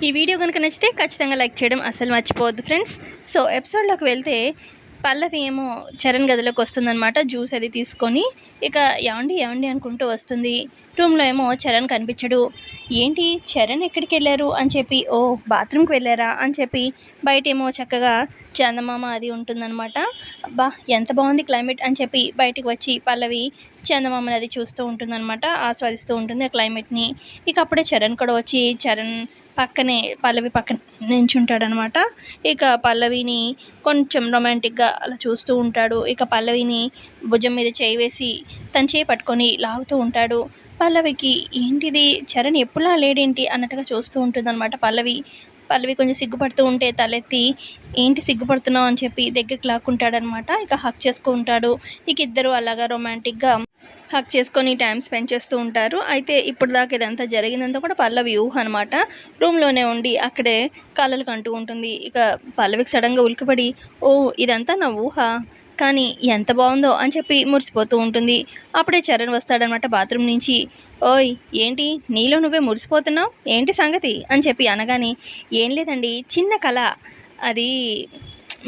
ఈ వీడియో కనుక నచ్చితే ఖచ్చితంగా లైక్ చేయడం అస్సలు మర్చిపోవద్దు ఫ్రెండ్స్. సో ఎపిసోడ్లోకి వెళ్తే పల్లవి ఏమో చరణ్ గదిలోకి వస్తుందన్నమాట. జ్యూస్ అది తీసుకొని ఇక ఏమండి ఏమండి అనుకుంటూ వస్తుంది. రూమ్లో ఏమో చరణ్ కనిపించడు. ఏంటి చరణ్ ఎక్కడికి వెళ్ళారు అని చెప్పి, ఓ బాత్రూమ్కి వెళ్ళారా అని చెప్పి బయటేమో చక్కగా చందమామ అది ఉంటుందన్నమాట. అబ్బా ఎంత బాగుంది క్లైమేట్ అని చెప్పి బయటికి వచ్చి పల్లవి చందమామని అది చూస్తూ ఉంటుందన్నమాట. ఆస్వాదిస్తూ ఉంటుంది ఆ క్లైమేట్ని. ఇక అప్పుడే చరణ్ కూడా వచ్చి చరణ్ పక్కనే పల్లవి పక్కన నించుంటాడనమాట. ఇక పల్లవిని కొంచెం రొమాంటిక్గా అలా చూస్తూ ఉంటాడు. ఇక పల్లవిని భుజం మీద చేయి వేసి తన చేయి పట్టుకొని లాగుతూ ఉంటాడు. పల్లవికి ఏంటిది చరణ్ ఎప్పుడులా లేడేంటి అన్నట్టుగా చూస్తూ ఉంటుందన్నమాట పల్లవి కొంచెం సిగ్గుపడుతూ ఉంటే తలెత్తి ఏంటి సిగ్గుపడుతున్నావు అని చెప్పి దగ్గరికి లాక్కుంటాడనమాట. ఇక హక్ చేసుకుంటాడు. ఇక ఇద్దరు అలాగా రొమాంటిక్గా హక్ చేసుకొని టైం స్పెండ్ చేస్తూ ఉంటారు. అయితే ఇప్పుడు దాకా ఇదంతా జరిగిందంతా కూడా పల్లవి ఊహ అనమాట. రూమ్లోనే ఉండి అక్కడే కలలు కంటూ ఉంటుంది. ఇక పల్లవికి సడన్గా ఉలికిపడి, ఓ ఇదంతా నా ఊహ, కానీ ఎంత బాగుందో అని చెప్పి మురిసిపోతూ ఉంటుంది. అప్పుడే చరణ్ వస్తాడనమాట బాత్రూమ్ నుంచి. ఓయ్ ఏంటి నీలో నువ్వే మురిసిపోతున్నావు, ఏంటి సంగతి అని చెప్పి అనగానే, ఏం లేదండి చిన్న కళ, అది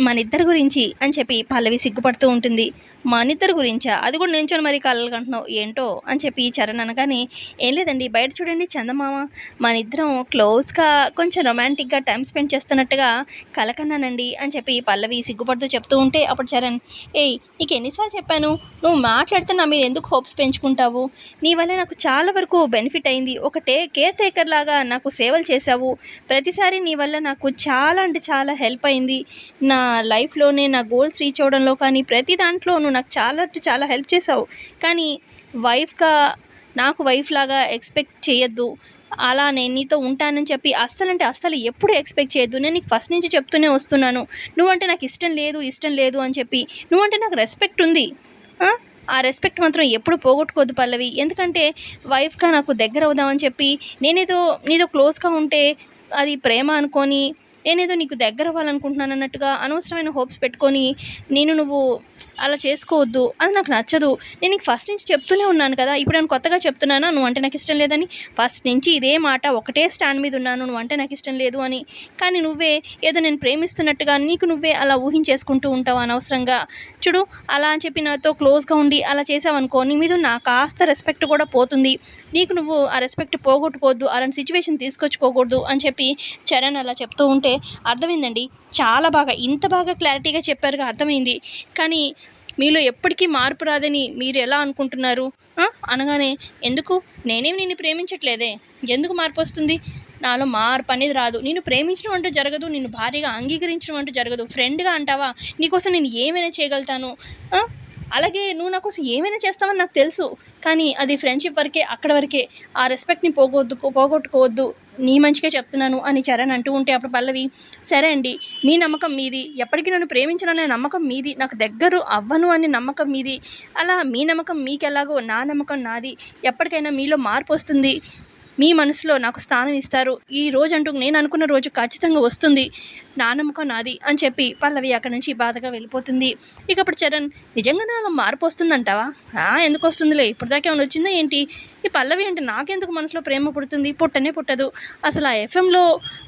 మన ఇద్దరి గురించి అని చెప్పి పల్లవి సిగ్గుపడుతూ ఉంటుంది. మన ఇద్దరి గురించా, అది కూడా నించొని మరి కలలు కంటున్నావు ఏంటో అని చెప్పి చరణ్ అనగానే, ఏం లేదండి బయట చూడండి చందమామ, మన ఇద్దరం క్లోజ్గా కొంచెం రొమాంటిక్గా టైం స్పెండ్ చేస్తున్నట్టుగా కలకన్నానండి అని చెప్పి పల్లవి సిగ్గుపడుతూ చెప్తూ ఉంటే అప్పుడు చరణ్, ఏయ్ నీకు ఎన్నిసార్లు చెప్పాను, నువ్వు మాట్లాడితే నా మీద ఎందుకు హోప్స్ పెంచుకుంటావు, నీ వల్ల నాకు చాలా వరకు బెనిఫిట్ అయింది, ఒక కేర్ టేకర్ లాగా నాకు సేవలు చేశావు, ప్రతిసారి నీ వల్ల నాకు చాలా అంటే చాలా హెల్ప్ అయింది, నా లైఫ్లోనే నా గోల్స్ రీచ్ అవ్వడంలో కానీ ప్రతి దాంట్లోనూ నాకు చాలా అంటే చాలా హెల్ప్ చేసావు, కానీ వైఫ్గా నాకు వైఫ్ లాగా ఎక్స్పెక్ట్ చేయొద్దు, అలా నేను నీతో ఉంటానని చెప్పి అస్సలంటే అస్సలు ఎప్పుడు ఎక్స్పెక్ట్ చేయొద్దు, నేను నీకు ఫస్ట్ నుంచి చెప్తూనే వస్తున్నాను, నువ్వంటే నాకు ఇష్టం లేదు అని చెప్పి, నువ్వంటే నాకు రెస్పెక్ట్ ఉంది, ఆ రెస్పెక్ట్ మాత్రం ఎప్పుడు పోగొట్టుకోవద్దు పల్లవి, ఎందుకంటే వైఫ్గా నాకు దగ్గర అవుదామని చెప్పి నేనేదో నీతో క్లోజ్గా ఉంటే అది ప్రేమ అనుకొని నేనేదో నీకు దగ్గర అవ్వాలనుకుంటున్నాను అన్నట్టుగా అనవసరమైన హోప్స్ పెట్టుకొని నువ్వు అలా చేసుకోవద్దు, అది నాకు నచ్చదు, నేను నీకు ఫస్ట్ నుంచి చెప్తూనే ఉన్నాను కదా, ఇప్పుడు నేను కొత్తగా చెప్తున్నానా నువ్వు అంటే నాకు ఇష్టం లేదని, ఫస్ట్ నుంచి ఇదే మాట ఒకటే స్టాండ్ మీద ఉన్నాను, నువ్వు అంటే నాకు ఇష్టం లేదు అని, కానీ నువ్వే ఏదో నేను ప్రేమిస్తున్నట్టుగా నీకు నువ్వే అలా ఊహించేసుకుంటూ ఉంటావు అనవసరంగా, చూడు అలా అని చెప్పి నాతో క్లోజ్గా ఉండి అలా చేసావనుకో నీ మీద నా కాస్త రెస్పెక్ట్ కూడా పోతుంది, నీకు నువ్వు ఆ రెస్పెక్ట్ పోగొట్టుకోవద్దు, అలాంటి సిచ్యువేషన్ తీసుకొచ్చుకోకూడదు అని చెప్పి చరణ్ అలా చెప్తూ ఉంటే అర్థమైందండి, చాలా బాగా ఇంత బాగా క్లారిటీగా చెప్పారుగా అర్థమైంది, కానీ మీలో ఎప్పటికీ మార్పు రాదని మీరు ఎలా అనుకుంటున్నారు అనగానే, ఎందుకు నేనేమి నిన్ను ప్రేమించట్లేదే, ఎందుకు మార్పు వస్తుంది, నాలో మార్పు అనేది రాదు, నేను ప్రేమించడం అంటూ జరగదు, నిన్ను భార్యగా అంగీకరించడం అంటూ జరగదు, ఫ్రెండ్గా అంటావా నీకోసం నేను ఏమైనా చేయగలుగుతాను, అలాగే నువ్వు నా కోసం ఏమైనా చేస్తావని నాకు తెలుసు, కానీ అది ఫ్రెండ్షిప్ వరకే, అక్కడ వరకే, ఆ రెస్పెక్ట్ని పోగొట్టుకోవద్దు, నీ మంచిగా చెప్తున్నాను అని చరణ్ అంటూ ఉంటే అప్పుడు పల్లవి, సరే అండి మీ నమ్మకం మీది, ఎప్పటికీ నన్ను ప్రేమించననే నమ్మకం మీది, నాకు దగ్గర అవ్వను అనే నమ్మకం మీది, అలా మీ నమ్మకం మీకు ఎలాగో నా నమ్మకం నాది, ఎప్పటికైనా మీలో మార్పు వస్తుంది, మీ మనసులో నాకు స్థానం ఇస్తారు, ఈ రోజు అంటూ నేను అనుకున్న రోజు ఖచ్చితంగా వస్తుంది, నా నమ్మకం నాది అని చెప్పి పల్లవి అక్కడి నుంచి బాధగా వెళ్ళిపోతుంది. ఇక అప్పుడు చరణ్, నిజంగా నాలో మార్పు వస్తుందంటావా, ఎందుకు వస్తుందిలే, ఇప్పటిదాకా ఏమైనా వచ్చిందా ఏంటి, ఈ పల్లవి అంటే నాకెందుకు మనసులో ప్రేమ పుడుతుంది, పుట్టనే పుట్టదు, అసలు ఆ ఎఫ్ఎంలో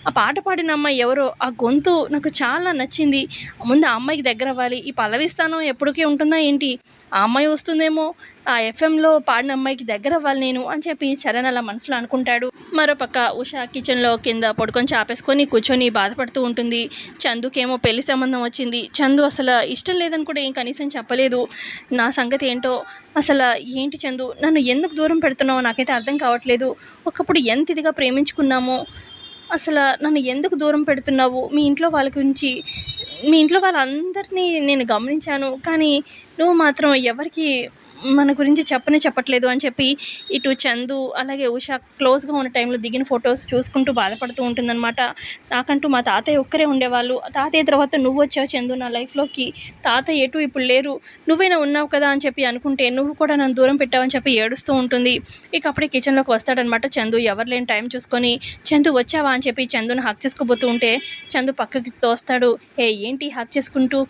ఆ పాట పాడిన అమ్మాయి ఎవరో, ఆ గొంతు నాకు చాలా నచ్చింది, ముందు ఆ అమ్మాయికి దగ్గర అవ్వాలి, ఈ పల్లవి స్థానం ఎప్పటికీ ఉంటుందా ఏంటి, ఆ అమ్మాయి వస్తుందేమో, ఆ ఎఫ్ఎంలో పాడిన అమ్మాయికి దగ్గర అవ్వాలి నేను అని చెప్పి చరణ్ అలా మనసులో అనుకుంటాడు. మరోపక్క ఉషా కిచెన్లో కింద పడుకొని చాపేసుకొని కూర్చొని బాధపడుతూ ఉంటుంది. చందుకేమో పెళ్లి సంబంధం వచ్చింది, చందు అసలు ఇష్టం లేదని కూడా ఏం కనీసం చెప్పలేదు, నా సంగతి ఏంటో, అసలు ఏంటి చందు నన్ను ఎందుకు దూరం పెడుతున్నావో నాకైతే అర్థం కావట్లేదు, ఒకప్పుడు ఎంత ఇదిగా ప్రేమించుకున్నామో, అసలు నన్ను ఎందుకు దూరం పెడుతున్నావు, మీ ఇంట్లో వాళ్ళ గురించి, మీ ఇంట్లో వాళ్ళందరినీ నేను గమనించాను, కానీ నువ్వు మాత్రం ఎవరికి మన గురించి చెప్పట్లేదు అని చెప్పి ఇటు చందు అలాగే ఉష క్లోజ్గా ఉన్న టైంలో దిగిన ఫొటోస్ చూసుకుంటూ బాధపడుతూ ఉంటుందన్నమాట. నాకంటూ మా తాతయ్య ఒక్కరే ఉండేవాళ్ళు, తాతయ్య తర్వాత నువ్వు వచ్చావు చందు నా లైఫ్లోకి, తాతయ్య ఎటు ఇప్పుడు లేరు, నువ్వైనా ఉన్నావు కదా అని చెప్పి అనుకుంటే నువ్వు కూడా నన్ను దూరం పెట్టావని చెప్పి ఏడుస్తూ ఉంటుంది. ఇక అప్పుడే కిచెన్లోకి వస్తాడనమాట చందు, ఎవరు లేని టైం చూసుకొని, చందు వచ్చావా అని చెప్పి చందును హక్ చేసుకోబోతూ ఉంటే చందు పక్కకి తోస్తాడు. ఏంటి హక్ చేసుకుంటూ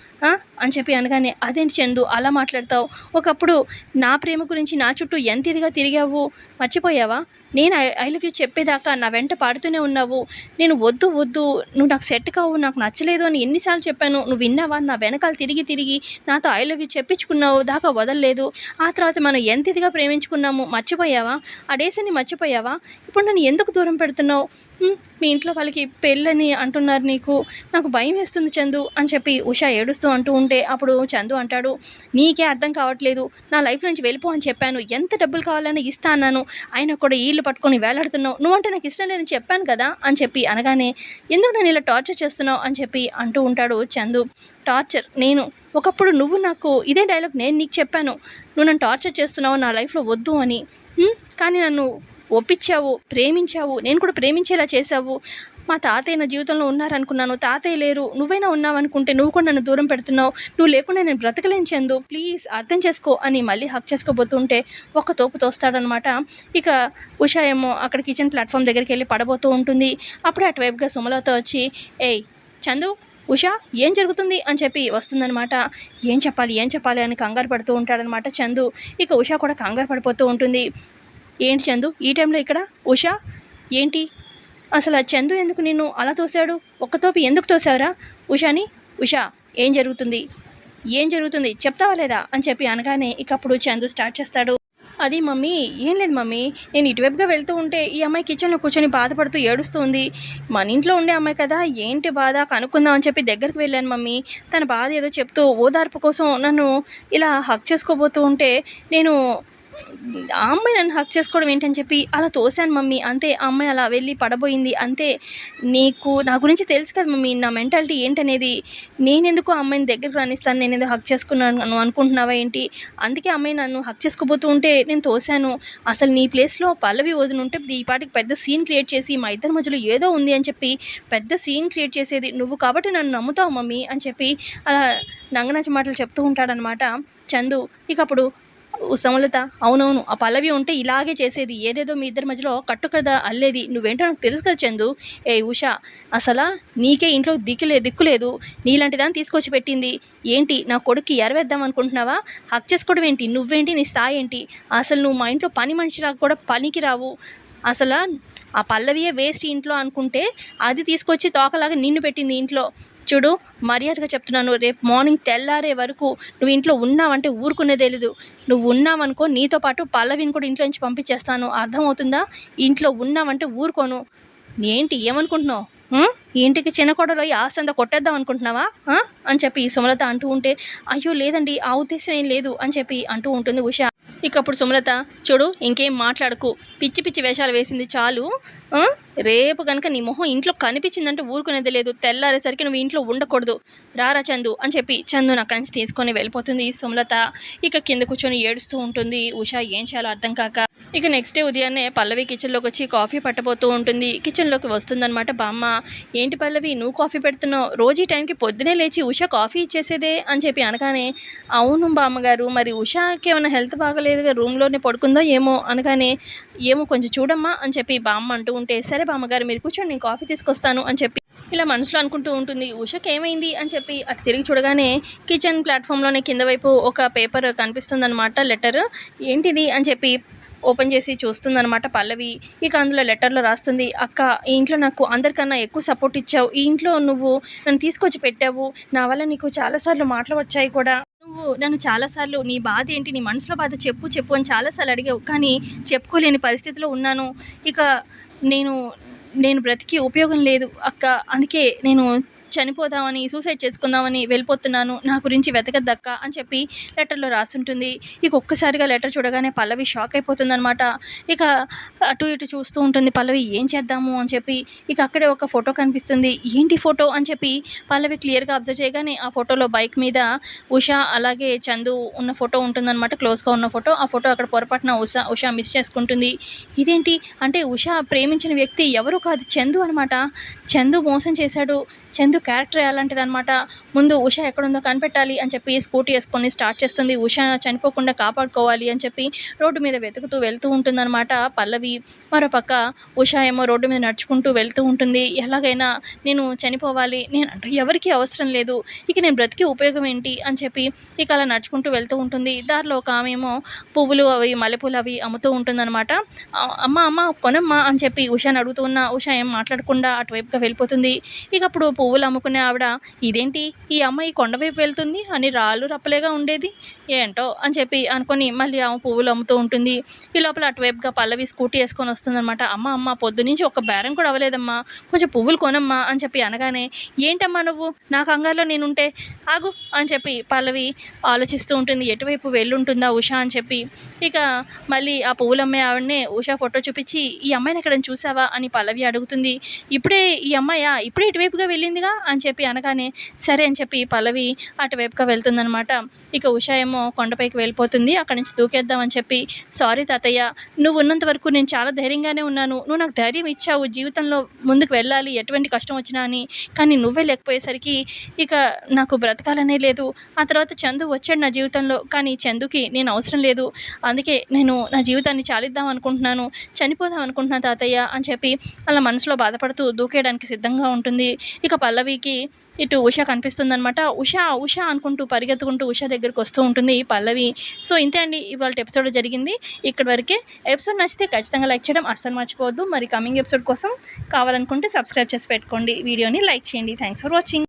అని చెప్పి అనగానే, అదేంటి చందు అలా మాట్లాడతావు, ఒకప్పుడు నా ప్రేమ గురించి నా చుట్టూ ఎంత ఇదిగా తిరిగావు మర్చిపోయావా, నేను ఐ లవ్ యూ చెప్పేదాకా నా వెంట పాడుతూనే ఉన్నావు. నేను వద్దు వద్దు, నువ్వు నాకు సెట్ కావు, నాకు నచ్చలేదు అని ఎన్నిసార్లు చెప్పాను, నువ్వు విన్నావా? నా వెనకాల తిరిగి తిరిగి నాతో ఐ లవ్ యూ చెప్పించుకున్నావు, దాకా వదలలేదు. ఆ తర్వాత మనం ఎంత ఇదిగా ప్రేమించుకున్నాము, మర్చిపోయావా? ఆ డేస్ని మర్చిపోయావా? ఇప్పుడు నన్ను ఎందుకు దూరం పెడుతున్నావు? మీ ఇంట్లో వాళ్ళకి పెళ్ళని అంటున్నారు, నీకు నాకు భయం వేస్తుంది చందు అని చెప్పి ఉషా ఏడుస్తూ అంటూ ఉంటే అప్పుడు చందు అంటాడు, నీకే అర్థం కావట్లేదు, నా లైఫ్ నుంచి వెళ్ళిపో అని చెప్పాను, ఎంత డబ్బులు కావాలని ఇస్తా అన్నాను, ఆయన కూడా ఈళ్ళు పట్టుకొని వేలాడుతున్నావు, నువ్వంటే నాకు ఇష్టం లేదని చెప్పాను కదా అని చెప్పి అనగానే, ఎందుకు నన్ను ఇలా టార్చర్ చేస్తున్నావు అని చెప్పి అంటూ ఉంటాడు చందు. టార్చర్ నేను? ఒకప్పుడు నువ్వు నాకు ఇదే డైలాగ్ నేను నీకు చెప్పాను, నువ్వు నన్ను టార్చర్ చేస్తున్నావు, నా లైఫ్లో వద్దు అని. కానీ నన్ను ఒప్పించావు, ప్రేమించావు, నేను కూడా ప్రేమించేలా చేసావు. మా తాతయ్య నా జీవితంలో ఉన్నారనుకున్నాను, తాతయ్య లేరు, నువ్వైనా ఉన్నావు అనుకుంటే నువ్వు కూడా నన్ను దూరం పెడుతున్నావు, నువ్వు లేకుండా నేను బ్రతకలేను చందు, ప్లీజ్ అర్థం చేసుకో అని మళ్ళీ హక్ చేసుకోబోతుంటే ఒక తోపు తోస్తాడనమాట. ఇక ఉషా ఏమో అక్కడ కిచెన్ ప్లాట్ఫామ్ దగ్గరికి వెళ్ళి పడబోతూ ఉంటుంది. అప్పుడే అటువైపుగా సుమలత వచ్చి, ఏయ్ చందు, ఉషా ఏం జరుగుతుంది అని చెప్పి వస్తుందనమాట. ఏం చెప్పాలి అని కంగారు పడుతూ ఉంటాడనమాట చందు. ఇక ఉషా కూడా కంగారు పడిపోతూ ఉంటుంది. ఏంటి చందు ఈ టైంలో ఇక్కడ? ఉషా ఏంటి అసలు? చందు ఎందుకు నిన్ను అలా తోశాడు? ఒక్క తోపి ఎందుకు తోసావురా ఉషాని? ఉషా ఏం జరుగుతుంది చెప్తావా లేదా అని చెప్పి అనగానే ఇక అప్పుడు చందు స్టార్ట్ చేస్తాడు. అది మమ్మీ, ఏం లేదు మమ్మీ, నేను ఇటువైపుగా వెళ్తూ ఉంటే ఈ అమ్మాయి కిచెన్లో కూర్చొని బాధపడుతూ ఏడుస్తుంది. మన ఇంట్లో ఉండే అమ్మాయి కదా, ఏంటి బాధ కనుక్కుందాం అని చెప్పి దగ్గరికి వెళ్ళాను మమ్మీ. తన బాధ ఏదో చెప్తూ ఓదార్పు కోసం నన్ను ఇలా హక్ చేసుకోబోతూ ఉంటే నేను ఆ అమ్మాయి నన్ను హక్ చేసుకోవడం ఏంటని చెప్పి అలా తోసాను మమ్మీ, అంతే. ఆ అమ్మాయి అలా వెళ్ళి పడబోయింది అంతే. నీకు నా గురించి తెలుసు కదా మమ్మీ, నా మెంటాలిటీ ఏంటనేది. నేనెందుకు ఆ అమ్మాయిని దగ్గరికి రానిస్తాను, నేను ఏదో హక్ చేసుకున్నాను అనుకుంటున్నావా ఏంటి? అందుకే అమ్మాయి నన్ను హక్ చేసుకోబోతూ ఉంటే నేను తోసాను. అసలు నీ ప్లేస్లో పల్లవి వదిన ఉంటే ఈ పాటికి పెద్ద సీన్ క్రియేట్ చేసి మా ఇద్దరి మధ్యలో ఏదో ఉంది అని చెప్పి పెద్ద సీన్ క్రియేట్ చేసేది నువ్వు, కాబట్టి నన్ను నమ్ముతావు మమ్మీ అని చెప్పి అలా నంగనాచి మాటలు చెప్తూ ఉంటాడనమాట చందు. ఇక అప్పుడు సుమలత, అవునవును, ఆ పల్లవి ఉంటే ఇలాగే చేసేది, ఏదేదో మీ ఇద్దరి మధ్యలో కట్టుకథ అల్లేది, నువ్వేంటో నాకు తెలుసు కదా చందు. ఏ ఉషా, అసలు నీకే ఇంట్లో దిక్కులేదు, నీలాంటి దాన్ని తీసుకొచ్చి పెట్టింది ఏంటి? నా కొడుక్కి ఎరవేద్దాం అనుకుంటున్నావా? హక్ చేసుకోవడం ఏంటి? నువ్వేంటి? నీ స్థాయి ఏంటి? అసలు నువ్వు మా ఇంట్లో పని మనిషి రాకు కూడా పనికి రావు. అసలు ఆ పల్లవియే వేస్ట్ ఇంట్లో అనుకుంటే అది తీసుకొచ్చి తోకలాగా నిన్ను పెట్టింది ఇంట్లో. చూడు, మర్యాదగా చెప్తున్నాను, రేపు మార్నింగ్ తెల్లారే వరకు నువ్వు ఇంట్లో ఉన్నావంటే ఊరుకునే తెలీదు. నువ్వు ఉన్నావనుకో, నీతో పాటు పల్లవిని కూడా ఇంట్లో నుంచి పంపించేస్తాను, అర్థమవుతుందా? ఇంట్లో ఉన్నావంటే ఊరుకోను. ఏంటి ఏమనుకుంటున్నావు? ఇంటికి చిన్న కొడలో ఆస్తి అంతా కొట్టేద్దాం అనుకుంటున్నావా అని చెప్పి సుమలత అంటూ ఉంటే, అయ్యో లేదండి, ఆ ఉద్దేశం ఏం లేదు అని చెప్పి అంటూ ఉంటుంది ఉషా. ఇక అప్పుడు సుమలత, చూడు ఇంకేం మాట్లాడకు, పిచ్చి పిచ్చి వేషాలు వేసింది చాలు. రేపు కనుక నీ మొహం ఇంట్లో కనిపించిందంటే ఊరుకునేది లేదు, తెల్లారేసరికి నువ్వు ఇంట్లో ఉండకూడదు, రారా చందు అని చెప్పి చందును అక్కడి నుంచి తీసుకొని వెళ్ళిపోతుంది సుమలత. ఇక కింద కూర్చొని ఏడుస్తూ ఉంటుంది ఉషా, ఏం చేయాలో అర్థం కాక. ఇక నెక్స్ట్ డే ఉదయాన్నే పల్లవి కిచెన్లోకి వచ్చి కాఫీ పట్టబోతూ ఉంటుంది. కిచెన్లోకి వస్తుందన్నమాట బామ్మ. ఏంటి పల్లవి, నువ్వు కాఫీ పెడుతున్నావు? రోజు ఈ టైంకి పొద్దునే లేచి ఉషా కాఫీ ఇచ్చేసేదే అని చెప్పి అనగానే, అవును బామ్మగారు, మరి ఉషాకి ఏమైనా హెల్త్ బాగలేదుగా, రూమ్లోనే పడుకుందో ఏమో అనగానే, ఏమో కొంచెం చూడమ్మా అని చెప్పి బామ్మ అంటూ ఉంటే, సరే బామ్మగారు మీరు కూర్చొని నేను కాఫీ తీసుకొస్తాను అని చెప్పి ఇలా మనసులో అనుకుంటూ ఉంటుంది. ఉషకి ఏమైంది అని చెప్పి అటు తిరిగి చూడగానే కిచెన్ ప్లాట్ఫామ్లోనే కింద వైపు ఒక పేపర్ కనిపిస్తుందన్నమాట, లెటర్. ఏంటిది అని చెప్పి ఓపెన్ చేసి చూస్తుందన్నమాట పల్లవి. ఇక అందులో లెటర్లో రాస్తుంది, అక్క, ఈ ఇంట్లో నాకు అందరికన్నా ఎక్కువ సపోర్ట్ ఇచ్చావు, ఈ ఇంట్లో నువ్వు నన్ను తీసుకొచ్చి పెట్టావు, నా వల్ల నీకు చాలాసార్లు మాటలు వచ్చాయి కూడా, నువ్వు నన్ను చాలాసార్లు నీ బాధ ఏంటి, నీ మనసులో బాధ చెప్పు అని చాలాసార్లు అడిగావు, కానీ చెప్పుకోలేని పరిస్థితిలో ఉన్నాను. ఇక నేను బ్రతికి ఉపయోగం లేదు అక్క, అందుకే నేను చనిపోదామని, సూసైడ్ చేసుకుందామని వెళ్ళిపోతున్నాను, నా గురించి వెతకద్దక్క అని చెప్పి లెటర్లో రాసుంటుంది. ఇక ఒక్కసారిగా లెటర్ చూడగానే పల్లవి షాక్ అయిపోతుందనమాట. ఇక అటు ఇటు చూస్తూ ఉంటుంది పల్లవి, ఏం చేద్దాము అని చెప్పి. ఇక అక్కడే ఒక ఫోటో కనిపిస్తుంది. ఏంటి ఫోటో అని చెప్పి పల్లవి క్లియర్గా అబ్జర్వ్ చేయగానే ఆ ఫోటోలో బైక్ మీద ఉషా అలాగే చందు ఉన్న ఫోటో ఉంటుందన్నమాట, క్లోజ్గా ఉన్న ఫోటో. ఆ ఫోటో అక్కడ పొరపాటున ఉషా మిస్ చేసుకుంటుంది. ఇదేంటి అంటే ఉషా ప్రేమించిన వ్యక్తి ఎవరు కాదు, చందు అనమాట. చందు మోసం చేశాడు, చందు క్యారెక్టర్ అలాంటిదనమాట. ముందు ఉష ఎక్కడుందో కనిపెట్టాలి అని చెప్పి స్కూటీ వేసుకొని స్టార్ట్ చేస్తుంది. ఉష చనిపోకుండా కాపాడుకోవాలి అని చెప్పి రోడ్డు మీద వెతుకుతూ వెళ్తూ ఉంటుందన్నమాట పల్లవి. మరోపక్క ఉష ఏమో రోడ్డు మీద నడుచుకుంటూ వెళ్తూ ఉంటుంది. ఎలాగైనా నేను చనిపోవాలి, నేనంటూ ఎవరికీ అవసరం లేదు, ఇక నేను బ్రతికి ఉపయోగం ఏంటి అని చెప్పి ఇక అలా నడుచుకుంటూ వెళ్తూ ఉంటుంది. దారిలో ఒక ఆమె ఏమో పువ్వులు అవి మల్లెపూలు అవి అమ్ముతూ ఉంటుందన్నమాట. అమ్మ అమ్మ కొనమ్మా అని చెప్పి ఉషని అడుగుతూ ఉన్న ఉష ఏం మాట్లాడకుండా అటువైపుగా వెళ్ళిపోతుంది. ఇక అప్పుడు పువ్వులు అమ్ముకునే ఆవిడ, ఇదేంటి ఈ అమ్మాయి కొండ వైపు వెళ్తుంది అని రాళ్ళు రప్పలేగా ఉండేది, ఏంటో అని చెప్పి అనుకొని మళ్ళీ ఆమె పువ్వులు అమ్ముతూ ఉంటుంది. ఈ లోపల అటువైపుగా పల్లవి స్కూటీ వేసుకొని వస్తుందన్నమాట. అమ్మ అమ్మ పొద్దునుంచి ఒక్క బేరం కూడా అవ్వలేదమ్మా, కొంచెం పువ్వులు కొనమ్మా అని చెప్పి అనగానే, ఏంటమ్మా నువ్వు నా కంగారులో నేనుంటే ఆగు అని చెప్పి పల్లవి ఆలోచిస్తూ ఉంటుంది. ఎటువైపు వెళ్ళుంటుందా ఉష అని చెప్పి. ఇక మళ్ళీ ఆ పువ్వులు అమ్మే ఆవిడనే ఉష ఫోటో చూపించి, ఈ అమ్మాయిని ఎక్కడైనా చూసావా అని పల్లవి అడుగుతుంది. ఇప్పుడే ఈ అమ్మాయా ఇప్పుడే ఇటువైపుగా వెళ్ళిందిగా అని చెప్పి అనగానే, సరే అని చెప్పి పల్లవి అటువైపుగా వెళ్తుందనమాట. ఇక ఉష ఏమో కొండపైకి వెళ్ళిపోతుంది. అక్కడి నుంచి దూకేద్దామని చెప్పి, సారీ తాతయ్య, నువ్వు ఉన్నంత వరకు నేను చాలా ధైర్యంగానే ఉన్నాను, నువ్వు నాకు ధైర్యం ఇచ్చావు జీవితంలో ముందుకు వెళ్ళాలి ఎటువంటి కష్టం వచ్చినా అని, కానీ నువ్వే లేకపోయేసరికి ఇక నాకు బ్రతకాలనే లేదు. ఆ తర్వాత చందు వచ్చాడు నా జీవితంలో, కానీ చందుకి నేను అవసరం లేదు, అందుకే నేను నా జీవితాన్ని చాలిద్దాం అనుకుంటున్నాను, చనిపోదాం అనుకుంటున్నాను తాతయ్య అని చెప్పి అలా మనసులో బాధపడుతూ దూకేయడానికి సిద్ధంగా ఉంటుంది. ఇక పల్లవికి ఇటు ఉష కనిపిస్తుందనమాట. ఉష ఉష అనుకుంటూ పరిగెత్తుకుంటూ ఉష దగ్గరికి వస్తూ ఉంటుంది పల్లవి. సో ఇంతే అండి ఇవాళ ఎపిసోడ్ జరిగింది. ఇక్కడి వరకే. ఎపిసోడ్ నచ్చితే ఖచ్చితంగా లైక్ చేయడం అస్సలు మర్చిపోవద్దు. మరి కమింగ్ ఎపిసోడ్ కోసం కావాలనుకుంటే సబ్స్క్రైబ్ చేసి పెట్టుకోండి, వీడియోని లైక్ చేయండి. Thanks for watching.